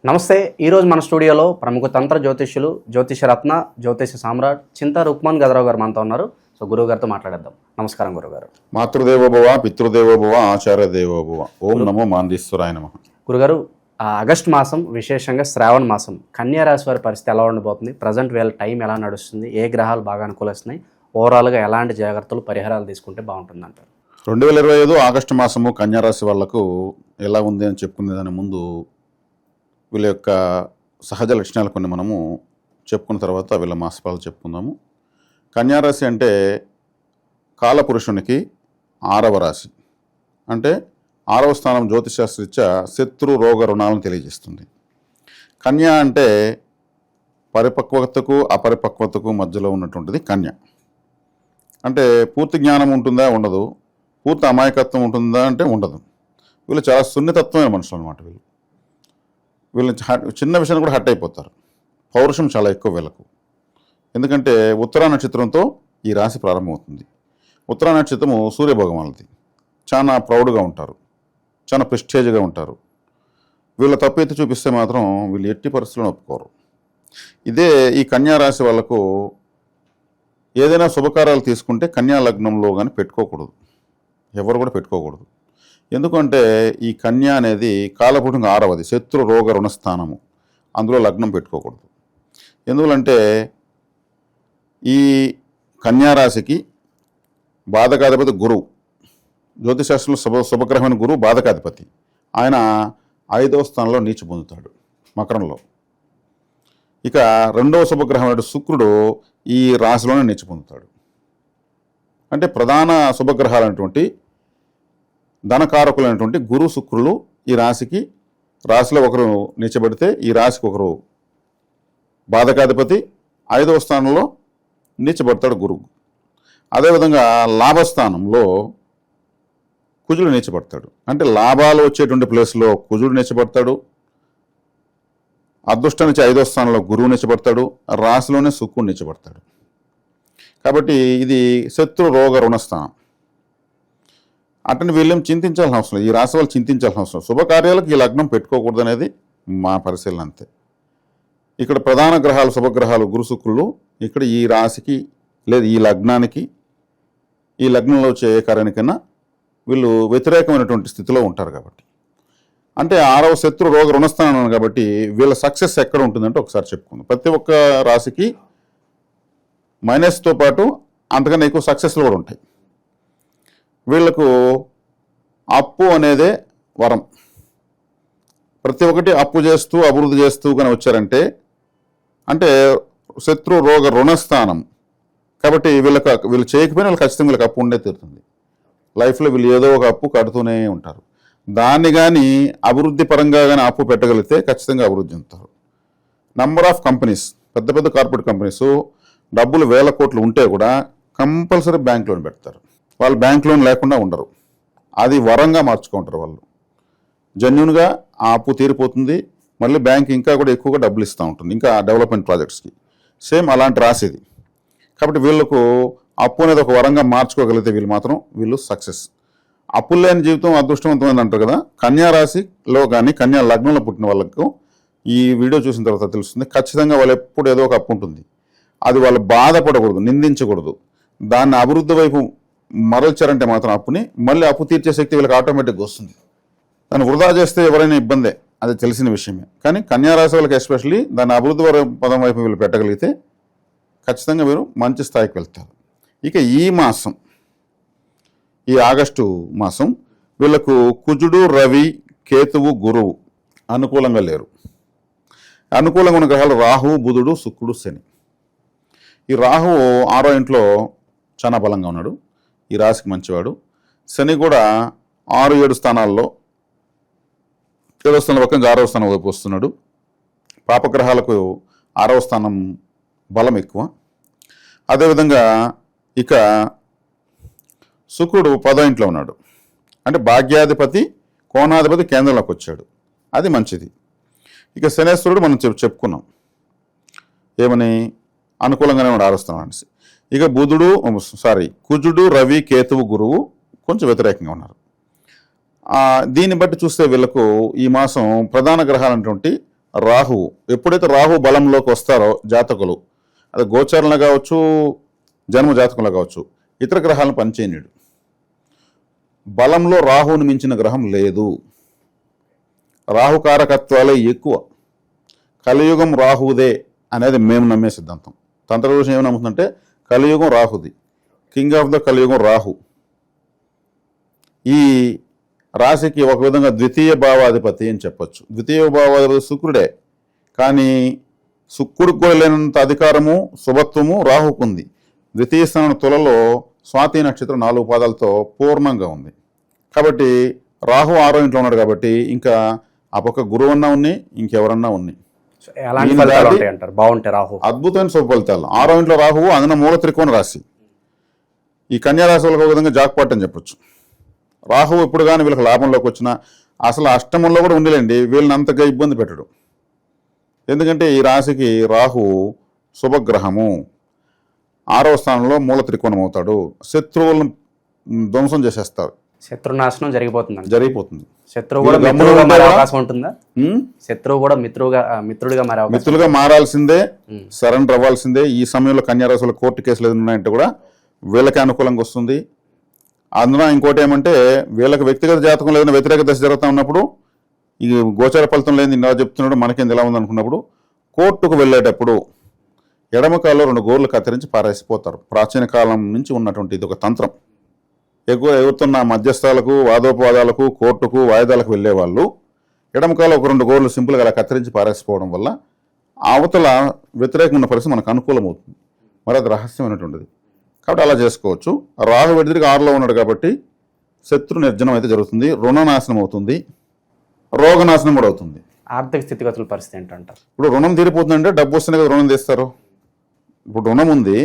నమస్తే. ఈరోజు మన స్టూడియోలో ప్రముఖ తంత్ర జ్యోతిష్యులు, జ్యోతిషరత్న, జ్యోతిష సామ్రాట్ చింతా రుక్మాన్ గదరావు గారు మనతో ఉన్నారు. సో గురువు గారితో మాట్లాడేద్దాం. నమస్కారం గురుగారు. మాతృదేవోభవ, పితృదేవోభవ, ఆచార్య దేవోభవ. ఓం నమో మాందీశ్వరాయ నమః. గురుగారు, ఆగస్టు మాసం, విశేషంగా శ్రావణ మాసం, కన్యా రాశి వారి పరిస్థితి ఎలా ఉండబోతుంది? ప్రజెంట్ వీళ్ళ టైం ఎలా నడుస్తుంది? ఏ గ్రహాలు బాగా అనుకూలిస్తున్నాయి? ఓవరాల్గా ఎలాంటి జాగ్రత్తలు, పరిహారాలు తీసుకుంటే బాగుంటుంది అంటారు? 2025 ఆగస్టు మాసము కన్యారాశి వాళ్లకు ఎలా ఉంది అని చెప్పుకునే దాని ముందు వీళ్ళ యొక్క సహజ లక్షణాలు కొన్ని మనము చెప్పుకున్న తర్వాత వీళ్ళ మాసఫలాలు చెప్పుకుందాము. కన్యారాశి అంటే కాలపురుషునికి 6వ రాశి, అంటే 6వ స్థానం జ్యోతిశాస్త్రరీత్యా శత్రు రోగ రుణాలను తెలియజేస్తుంది. కన్య అంటే పరిపక్వతకు అపరిపక్వతకు మధ్యలో ఉన్నటువంటిది కన్య. అంటే పూర్తి జ్ఞానం ఉంటుందా? ఉండదు. పూర్తి అమాయకత్వం ఉంటుందా అంటే ఉండదు. వీళ్ళు చాలా సున్నితత్వమైన మనుషులు అనమాట. వీళ్ళు చిన్న విషయాన్ని కూడా హట్ అయిపోతారు. పౌరుషం చాలా ఎక్కువ వీళ్ళకు. ఎందుకంటే ఉత్తరా నక్షత్రంతో ఈ రాశి ప్రారంభమవుతుంది. ఉత్తరా నక్షత్రము సూర్యభగవానుడిది. చాలా ప్రౌడ్గా ఉంటారు, చాలా ప్రెస్టేజ్గా ఉంటారు. వీళ్ళ తప్పు ఎత్తి చూపిస్తే మాత్రం వీళ్ళు ఎట్టి పరిస్థితులను ఒప్పుకోరు. ఇదే ఈ కన్యా రాశి వాళ్ళకు ఏదైనా శుభకార్యాలు తీసుకుంటే కన్యా లగ్నంలో కానీ పెట్టుకోకూడదు, ఎవరు కూడా పెట్టుకోకూడదు. ఎందుకంటే ఈ కన్య అనేది కాలపురుషునికి 6వది, శత్రు రోగ రుణస్థానము. అందులో లగ్నం పెట్టుకోకూడదు. ఎందుకంటే ఈ కన్యారాశికి బాధకాధిపతి గురువు, జ్యోతిశాస్త్రంలో శుభగ్రహమైన గురువు బాధకాధిపతి. ఆయన 5వ స్థానంలో నీచ పొందుతాడు మకరంలో. ఇక 2వ శుభగ్రహమైన శుక్రుడు ఈ రాశిలోనే నీచ పొందుతాడు. అంటే ప్రధాన శుభగ్రహాలైనటువంటి ధనకారకులైనటువంటి గురు శుక్రులు ఈ రాశిలో ఒకరు నీచబడితే ఈ రాశికి ఒకరు బాధకాధిపతి, 5వ స్థానంలో నీచబడతాడు గురువు. అదేవిధంగా లాభస్థానంలో కుజుడు నీచబడతాడు. అంటే లాభాలు వచ్చేటువంటి ప్లేస్లో కుజుడు నీచబడతాడు. అదృష్టం నుంచి 5వ స్థానంలో గురువు నీచబడతాడు. రాశిలోనే శుక్రుడు నీచబడతాడు. కాబట్టి ఇది శత్రు రోగ రుణస్థానం. అటని వీళ్ళేం చింతించాల్సిన అవసరం లేదు. ఈ రాశి వాళ్ళు చింతించాల్సిన అవసరం. శుభకార్యాలకు ఈ లగ్నం పెట్టుకోకూడదు అనేది మా పరిశీలన అంతే. ఇక్కడ ప్రధాన గ్రహాలు, శుభగ్రహాలు గురు శుక్రులు ఇక్కడ ఈ రాశికి లేదు ఈ లగ్నానికి, ఈ లగ్నంలో వచ్చే ఏ కార్యానికైనా వీళ్ళు వ్యతిరేకమైనటువంటి స్థితిలో ఉంటారు. కాబట్టి అంటే 6వ శత్రు రోగ రుణస్థానం కాబట్టి వీళ్ళ సక్సెస్ ఎక్కడ ఉంటుందంటే ఒకసారి చెప్పుకుందాం. ప్రతి ఒక్క రాశికి మైనస్తో పాటు అంతకన్నా ఎక్కువ సక్సెస్లు కూడా ఉంటాయి. వీళ్లకు అప్పు అనేదే వరం. ప్రతి ఒక్కటి అప్పు చేస్తూ అభివృద్ధి చేస్తూ కానీ వచ్చారంటే అంటే శత్రు రోగ రుణస్థానం కాబట్టి వీళ్ళు చేయకపోయినా వీళ్ళు ఖచ్చితంగా వీళ్ళకి అప్పు ఉండే తీరుతుంది. లైఫ్లో వీళ్ళు ఏదో ఒక అప్పు కడుతూనే ఉంటారు. దాన్ని కానీ అభివృద్ధి పరంగా కానీ అప్పు పెట్టగలిగితే ఖచ్చితంగా అభివృద్ధి చెందుతారు. నంబర్ ఆఫ్ కంపెనీస్, పెద్ద పెద్ద కార్పొరేట్ కంపెనీస్ డబ్బులు 1000 కోట్లు ఉంటే కూడా కంపల్సరీ బ్యాంక్ లోన్ పెడతారు. వాళ్ళు బ్యాంక్ లోన్ లేకుండా ఉండరు. అది వరంగా మార్చుకుంటారు. వాళ్ళు జెన్యున్గా ఆ అప్పు తీరిపోతుంది. మళ్ళీ బ్యాంక్ ఇంకా కూడా ఎక్కువగా డబ్బులు ఇస్తూ ఉంటుంది, ఇంకా డెవలప్మెంట్ ప్రాజెక్ట్స్కి. సేమ్ అలాంటి రాసేది. కాబట్టి వీళ్ళకు అప్పు అనేది ఒక వరంగా మార్చుకోగలిగితే వీళ్ళు సక్సెస్. అప్పులు లేని జీవితం అదృష్టవంతమైంది అంటారు కదా. కన్యా రాశిలో కానీ కన్యా లగ్నంలో పుట్టిన వాళ్ళకు ఈ వీడియో చూసిన తర్వాత తెలుస్తుంది. ఖచ్చితంగా వాళ్ళు ఎప్పుడు ఏదో ఒక అప్పు ఉంటుంది. అది వాళ్ళు బాధపడకూడదు, నిందించకూడదు. దాన్ని అభివృద్ధి వైపు మరల్చారంటే మాత్రం అప్పుని మళ్ళీ అప్పు తీర్చే శక్తి వీళ్ళకి ఆటోమేటిక్గా వస్తుంది. దాన్ని వృధా చేస్తే ఎవరైనా ఇబ్బందే, అది తెలిసిన విషయమే. కానీ కన్యారాశి వాళ్ళకి ఎస్పెషల్లీ దాన్ని అభివృద్ధి పదం వైపు వీళ్ళు పెట్టగలిగితే ఖచ్చితంగా వీరు మంచి స్థాయికి వెళ్తారు. ఇక ఈ మాసం, ఈ ఆగస్టు మాసం వీళ్ళకు కుజుడు, రవి, కేతువు, గురువు అనుకూలంగా లేరు. అనుకూలంగా ఉన్న గ్రహాలు రాహువు, బుధుడు, శుక్రుడు, శని. ఈ రాహువు 6వ ఇంట్లో చాలా బలంగా ఉన్నాడు, ఈ రాశికి మంచివాడు. శని కూడా 6-7 స్థానాల్లో 7వ స్థానం పక్కన 6వ స్థానం వైపు వస్తున్నాడు. పాపగ్రహాలకు 6వ స్థానం బలం ఎక్కువ. అదేవిధంగా ఇక శుక్రుడు 10వ ఇంట్లో ఉన్నాడు. అంటే భాగ్యాధిపతి, కోణాధిపతి కేంద్రంలోకి వచ్చాడు, అది మంచిది. ఇక శనేశ్వరుడు మనం చెప్పుకున్నాం ఏమని, అనుకూలంగానే ఉన్నాడు 6వ స్థానం అనేసి. ఇక కుజుడు, రవి, కేతువు, గురువు కొంచెం వ్యతిరేకంగా ఉన్నారు. దీన్ని బట్టి చూస్తే వీళ్ళకు ఈ మాసం ప్రధాన గ్రహాలైనటువంటి రాహువు ఎప్పుడైతే రాహు బలంలోకి వస్తారో జాతకులు, అది గోచరంలో కావచ్చు, జన్మ జాతకంలో కావచ్చు, ఇతర గ్రహాలను పనిచేయనీడు. బలంలో రాహువుని మించిన గ్రహం లేదు. రాహుకారకత్వాలే ఎక్కువ. కలియుగం రాహువుదే అనేది మేము నమ్మే సిద్ధాంతం. తంత్రదోషం ఏమి నమ్ముతుందంటే కలియుగం రాహుది, కింగ్ ఆఫ్ ద కలియుగం రాహు. ఈ రాశికి ఒక విధంగా ద్వితీయ భావాధిపతి అని చెప్పొచ్చు. ద్వితీయ భావాధిపతి శుక్రుడే, కానీ శుక్రుడికి కూడా లేనంత అధికారము శుభత్వము రాహుకు ఉంది. ద్వితీయ స్థానం తులలో స్వాతి నక్షత్రం 4 పాదాలతో పూర్ణంగా ఉంది. కాబట్టి రాహు 6వ ఇంట్లో ఉన్నాడు కాబట్టి ఇంకా ఆ పక్క గురువు అన్నా ఉన్నాయి, ఇంకెవరన్నా ఉన్నాయి. ఎలాంటి ఫలితాలు ఉంటాయి అంటారు? బాగుంటాయి రాహు. అద్భుతమైన శుభ ఫలితాలు. 6వ ఇంట్లో రాహువు అందున మూల త్రికోణ రాశి. ఈ కన్యా రాశి వాళ్ళకి ఒక విధంగా జాక్పాట్ అని చెప్పొచ్చు. రాహువు ఎప్పుడు కానీ వీళ్ళకి లాభంలోకి వచ్చినా అసలు అష్టమంలో కూడా ఉండలేండి, వీళ్ళని అంతగా ఇబ్బంది పెట్టడు. ఎందుకంటే ఈ రాశికి రాహు శుభగ్రహము. 6వ స్థానంలో మూల త్రికోణం అవుతాడు. శత్రువులను ధ్వంసం చేసేస్తాడు. శత్రునాశనం జరిగిపోతుంది. శత్రువు కూడా మిత్రుడుగా మారే అవకాశం ఉంటుందా? శత్రువు కూడా మిత్రుడిగా మారే అవకాశం, మిత్రులుగా మారాల్సిందే, సరెండర్ అవ్వాల్సిందే. ఈ సమయంలో కన్యారాశుల కోర్టు కేసులు ఏదైనా ఉన్నాయంటే కూడా వీళ్ళకి అనుకూలంగా వస్తుంది. అందులో ఇంకోటి ఏమంటే వీళ్ళకి వ్యక్తిగత జాతకం లేదని వ్యతిరేక దశ జరుగుతూ ఉన్నప్పుడు, ఈ గోచార ఫలితం లేని ఇలా చెప్తున్నాడు మనకేంది ఎలా ఉందనుకున్నప్పుడు, కోర్టుకు వెళ్ళేటప్పుడు ఎడమ కాల్లో 2 గోర్లు కత్తిరించి పారేసిపోతారు. ప్రాచీన కాలం నుంచి ఉన్నటువంటి ఇది ఒక తంత్రం. ఎగురుతున్న మధ్యస్థాలకు, వాదోపవాదాలకు, కోర్టుకు, వాయిదాలకు వెళ్ళే వాళ్ళు ఎడమ కాల్లో ఒక 2 గోర్లు సింపుల్గా అలా కత్తిరించి పారేసిపోవడం వల్ల అవతల వ్యతిరేకంగా ఉన్న పరిస్థితి మనకు అనుకూలం అవుతుంది. మరి అది రహస్యమైనటువంటిది కాబట్టి అలా చేసుకోవచ్చు. రాహు విడిదిరిగి 6లో ఉన్నాడు కాబట్టి శత్రు నిర్జనం అయితే జరుగుతుంది, రుణనాశనం అవుతుంది, రోగనాశనం కూడా అవుతుంది. ఆర్థిక స్థితిగతుల పరిస్థితి ఏంటంటారు? ఇప్పుడు రుణం తీరిపోతుందంటే డబ్బు వస్తేనే కదా రుణం తీస్తారు. ఇప్పుడు రుణం ఉంది,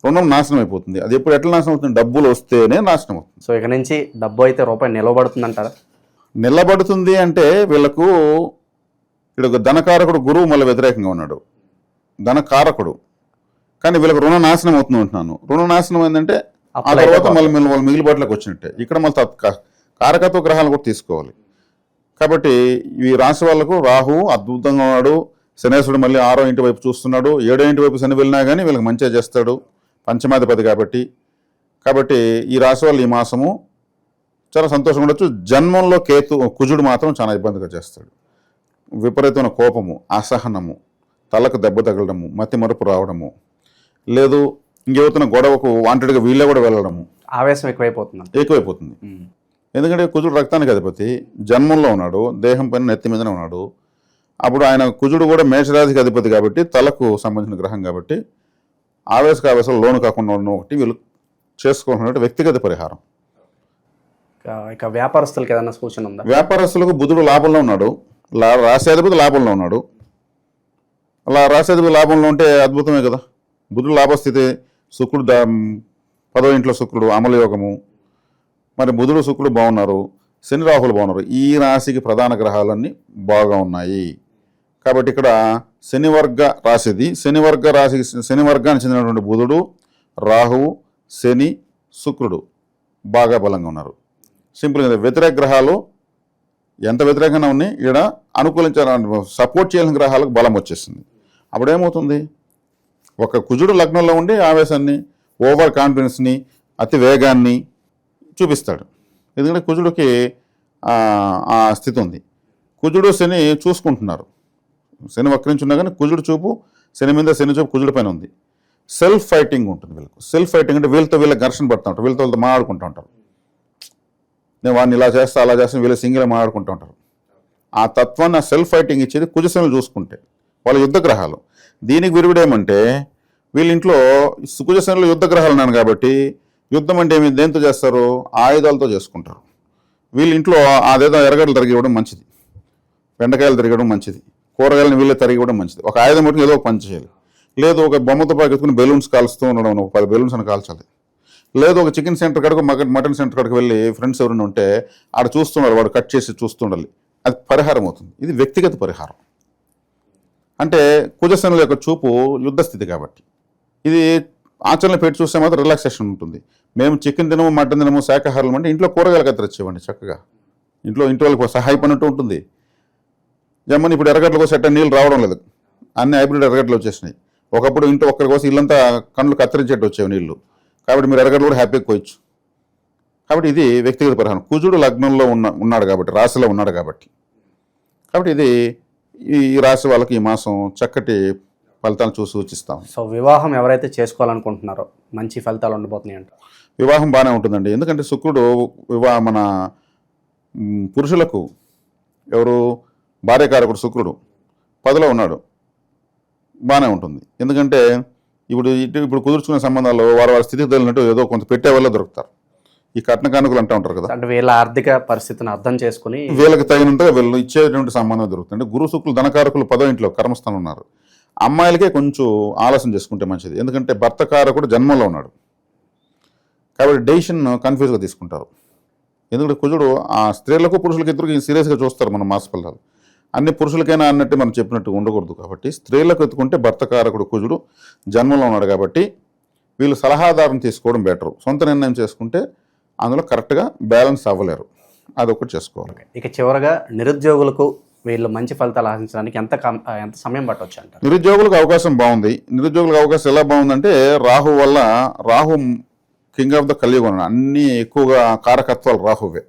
రుణం నాశనం అయిపోతుంది. అది ఎప్పుడు ఎట్లా నాశనం అవుతుంది? డబ్బులు వస్తేనే నాశనం అవుతుంది. సో ఇక నుంచి డబ్బు అయితే రూపాయి నిలవబడుతుంది అంటారా? నిలబడుతుంది అంటే వీళ్ళకు ఇక్కడ ధనకారకుడు గురువు మళ్ళీ వ్యతిరేకంగా ఉన్నాడు, ధనకారకుడు. కానీ వీళ్ళకి రుణ నాశనం అవుతుంది అంటున్నాను. రుణ నాశనం ఏంటంటే ఆ తర్వాత మళ్ళీ వాళ్ళు మిగిలిబాట్లోకి వచ్చినట్టే. ఇక్కడ మళ్ళీ కారకత్వ గ్రహాలు కూడా తీసుకోవాలి. కాబట్టి ఈ రాశి వాళ్ళకు రాహు అద్భుతంగా ఉన్నాడు. శనేశ్వరుడు మళ్ళీ 6వ ఇంటి వైపు చూస్తున్నాడు. 7వ ఇంటి వైపు శని వెళ్ళినా కానీ వీళ్ళకి మంచిగా చేస్తాడు, పంచమాధిపతి కాబట్టి. కాబట్టి ఈ రాశి వాళ్ళు ఈ మాసము చాలా సంతోషంగా ఉండొచ్చు. జన్మంలో కుజుడు మాత్రం చాలా ఇబ్బందిగా చేస్తాడు. విపరీతమైన కోపము, అసహనము, తలకు దెబ్బ తగలడము, మతి మరుపు రావడము, లేదు ఇంకెవతున్న గొడవకు వాంటెడ్గా వీళ్ళే కూడా వెళ్ళడము, ఆవేశం ఎక్కువైపోతుంది. ఎందుకంటే కుజుడు రక్తానికి అధిపతి, జన్మంలో ఉన్నాడు, దేహం పైన నెత్తి మీదనే ఉన్నాడు. అప్పుడు ఆయన కుజుడు కూడా మేషరాశికి అధిపతి కాబట్టి తలకు సంబంధించిన గ్రహం కాబట్టి ఆవేశాలు లోను కాకుండా ఉన్న ఒకటి వీళ్ళు చేసుకోవాల్సిన వ్యక్తిగత పరిహారం. ఇక వ్యాపారస్తులకు ఏదైనా సూచన ఉందా? వ్యాపారస్తులకు బుధుడు లాభంలో ఉన్నాడు, రాశ్యాధిపతి లాభంలో ఉన్నాడు. అలా రాశ్యాధిపతి లాభంలో ఉంటే అద్భుతమే కదా. బుధుడు లాభస్థితి, శుక్రుడు 10వ ఇంట్లో శుక్రుడు అమల యోగము. మరి బుధుడు శుక్రుడు బాగున్నారు, శని రాహులు బాగున్నారు. ఈ రాశికి ప్రధాన గ్రహాలన్నీ బాగా ఉన్నాయి. కాబట్టి ఇక్కడ శనివర్గ రాశిది. శని వర్గానికి చెందినటువంటి బుధుడు, రాహువు, శని, శుక్రుడు బాగా బలంగా ఉన్నారు. సింపుల్గా వ్యతిరేక గ్రహాలు ఎంత వ్యతిరేకంగా ఉన్నాయి, ఇక్కడ అనుకూలించాలని సపోర్ట్ చేయాల్సిన గ్రహాలకు బలం వచ్చేసింది. అప్పుడేమవుతుంది, ఒక కుజుడు లగ్నంలో ఉండి ఆవేశాన్ని, ఓవర్ కాన్ఫిడెన్స్ని, అతి వేగాన్ని చూపిస్తాడు. ఎందుకంటే కుజుడికి ఆ స్థితి ఉంది. కుజుడు శని చూసుకుంటున్నారు. శని వక్రించున్నా కానీ కుజుడు చూపు శని మీద, శని చూపు కుజుడి పైన ఉంది. సెల్ఫ్ ఫైటింగ్ ఉంటుంది వీళ్ళకు. సెల్ఫ్ ఫైటింగ్ అంటే వీళ్ళతో ఘర్షణ పడుతూ ఉంటారు, వీళ్ళతో మాట్లాడుకుంటూ ఉంటారు. నేను వాడిని ఇలా చేస్తా అలా చేస్తాను, వీళ్ళు సింగిల్ మాట్లాడుకుంటూ ఉంటారు. ఆ తత్వాన్ని, ఆ సెల్ఫ్ ఫైటింగ్ ఇచ్చేది కుజశనులు చూసుకుంటే వాళ్ళ యుద్ధ గ్రహాలు. దీనికి విరుగుడేమంటే వీళ్ళ ఇంట్లో కుజశనులు యుద్ధ గ్రహాలు ఉన్నాను కాబట్టి యుద్ధం అంటే ఏమి, దేంతో చేస్తారు? ఆయుధాలతో చేసుకుంటారు. వీళ్ళ ఇంట్లో అదేదో ఎరగడలు తరిగివ్వడం మంచిది, బెండకాయలు తరిగడం మంచిది, కూరగాయలను వీళ్ళే తరిగివ్వడం మంచిది. ఒక ఆయుధం పట్టుకుని ఏదో ఒక పని చేయాలి. లేదు ఒక బొమ్మతో పాకెత్తుకుని బెలూన్స్ కాల్స్తూ ఉండడం, ఒక 10 బెలూన్స్ అని కాల్చాలి. లేదు ఒక చికెన్ సెంటర్ కాడికి, మటన్ సెంటర్ కాడికి వెళ్ళి ఫ్రెండ్స్ ఎవరైనా ఉంటే ఆడ చూస్తుండాలి, వాడు కట్ చేసి చూస్తుండాలి. అది పరిహారం అవుతుంది. ఇది వ్యక్తిగత పరిహారం. అంటే కుజశనుల యొక్క చూపు యుద్ధస్థితి కాబట్టి ఇది ఆచరణ పెట్టి చూస్తే మాత్రం రిలాక్సేషన్ ఉంటుంది. మేము చికెన్ తినము, మటన్ తినము, శాఖాహారం అంటే ఇంట్లో కూరగాయలు కత్తిరించేవండి చక్కగా. ఇంటి వాళ్ళకి సహాయపడినట్టు ఉంటుంది. జమ్మని ఇప్పుడు ఎర్రగడ్డలకు సెట్ నీళ్ళు రావడం లేదు, అన్ని హైబ్రిడ్ ఎర్రగడ్డలు వచ్చేసినాయి. ఒకప్పుడు ఇంటి ఒక్కరి కోసం ఇల్లంతా కళ్ళు కత్తిరించేట్టు వచ్చేవి నీళ్లు, కాబట్టి మీరు ఎర్రగడ్డలు కూడా హ్యాపీగా కోయచ్చు. కాబట్టి ఇది వ్యక్తిగత పరిహారం. కుజుడు లగ్నంలో ఉన్నాడు కాబట్టి, రాశిలో ఉన్నాడు కాబట్టి ఇది ఈ రాశి వాళ్ళకి ఈ మాసం చక్కటి ఫలితాలు చూసి సూచిస్తాం. సో వివాహం ఎవరైతే చేసుకోవాలనుకుంటున్నారో మంచి ఫలితాలు ఉండబోతున్నాయి అంట. వివాహం బాగానే ఉంటుందండి, ఎందుకంటే శుక్రుడు మన పురుషులకు ఎవరు భార్యకారకుడు శుక్రుడు 10లో ఉన్నాడు, బాగానే ఉంటుంది. ఎందుకంటే ఇప్పుడు కుదుర్చుకునే సంబంధాల్లో వారి స్థితికి తగిలినట్టు ఏదో కొంత పెట్టే వల్ల దొరుకుతారు. ఈ కట్న కానుకలు అంటూ ఉంటారు కదా, అంటే వీళ్ళ ఆర్థిక పరిస్థితిని అర్థం చేసుకుని వీళ్ళకి తగినంతగా వీళ్ళు ఇచ్చేటువంటి సంబంధం దొరుకుతుంది. గురు శుక్రులు ధనకారకులు 10వ ఇంట్లో కర్మస్థానం ఉన్నారు. అమ్మాయిలకే కొంచెం ఆలస్యం చేసుకుంటే మంచిది, ఎందుకంటే భర్త కారకుడు జన్మంలో ఉన్నాడు కాబట్టి డెసిషన్ కన్ఫ్యూజ్గా తీసుకుంటారు. ఎందుకంటే కుజుడు ఆ స్త్రీలకు పురుషులకి ఇద్దరికి సీరియస్గా చూస్తారు మన మాస ఫలితాలు. అన్ని పురుషులకైనా అన్నట్టు మనం చెప్పినట్టు ఉండకూడదు. కాబట్టి స్త్రీలకు ఎత్తుకుంటే భర్త కారకుడు కుజుడు జన్మంలో ఉన్నాడు కాబట్టి వీళ్ళు సలహాదారుని తీసుకోవడం బెటరు. సొంత నిర్ణయం చేసుకుంటే అందులో కరెక్ట్గా బ్యాలెన్స్ అవ్వలేరు, అదొకటి చేసుకోవాలి. ఇక చివరగా నిరుద్యోగులకు వీళ్ళు మంచి ఫలితాలు ఆశించడానికి ఎంత సమయం పట్టవచ్చు అంటారు? నిరుద్యోగులకు అవకాశం బాగుంది. నిరుద్యోగులకు అవకాశం ఎలా బాగుందంటే రాహు వల్ల, రాహు కింగ్ ఆఫ్ ద కలియుగం, అన్ని ఎక్కువగా కారకత్వాలు రాహువే.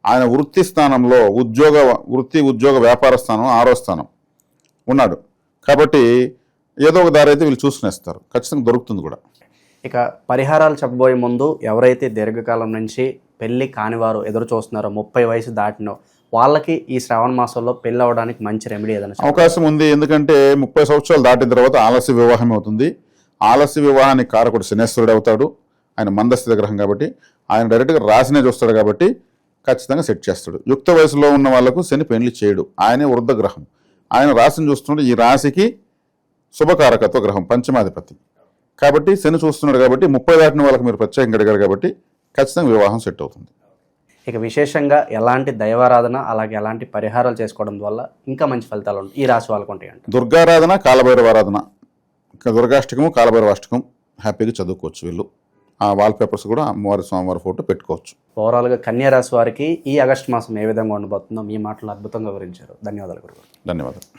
ఆయన వృత్తి స్థానంలో ఉద్యోగ వ్యాపార స్థానం 6వ స్థానం ఉన్నాడు కాబట్టి ఏదో ఒక దారి అయితే వీళ్ళు చూసుకునేస్తారు, ఖచ్చితంగా దొరుకుతుంది కూడా. ఇక పరిహారాలు చెప్పబోయే ముందు ఎవరైతే దీర్ఘకాలం నుంచి పెళ్లి కానివారు ఎదురు చూస్తున్నారో 30 వయసు దాటినో వాళ్ళకి ఈ శ్రావణ మాసంలో పెళ్లి అవ్వడానికి మంచి రెమెడీ ఏదైనా అవకాశం ఉంది. ఎందుకంటే 30 సంవత్సరాలు దాటిన తర్వాత ఆలస్య వివాహం అవుతుంది. ఆలస్య వివాహానికి కారకుడు శనేశ్వరుడు అవుతాడు. ఆయన మందస్థిత గ్రహం కాబట్టి ఆయన డైరెక్ట్గా రాశినే చూస్తాడు కాబట్టి ఖచ్చితంగా సెట్ చేస్తాడు. యుక్త వయసులో ఉన్న వాళ్ళకు శని పెళ్లి చేయడు, ఆయనే వృద్ధ గ్రహం. ఆయన రాశిని చూస్తున్నాడు, ఈ రాశికి శుభకారకత్వ గ్రహం, పంచమాధిపతి కాబట్టి శని చూస్తున్నాడు కాబట్టి 30 దాటిన వాళ్ళకి మీరు ప్రత్యేకంగా అడిగారు కాబట్టి ఖచ్చితంగా వివాహం సెట్ అవుతుంది. ఇక విశేషంగా ఎలాంటి దైవారాధన అలాగే ఎలాంటి పరిహారాలు చేసుకోవడం వల్ల ఇంకా మంచి ఫలితాలు ఉంటాయి ఈ రాశి వాళ్ళకు ఉంటాయి అంటే? దుర్గారాధన, కాలభైరవారాధన, దుర్గాష్టకము, కాలభైరవాష్టకం హ్యాపీగా చదువుకోవచ్చు. వీళ్ళు ఆ వాల్ పేపర్స్ కూడా అమ్మవారి స్వామివారి ఫోటో పెట్టుకోవచ్చు. ఓవరాల్గా కన్యా రాశి వారికి ఈ ఆగస్టు మాసం ఏ విధంగా ఉండబోతుందో మీ మాటలు అద్భుతంగా వివరించారు. ధన్యవాదాలు గురుగారు. ధన్యవాదాలు.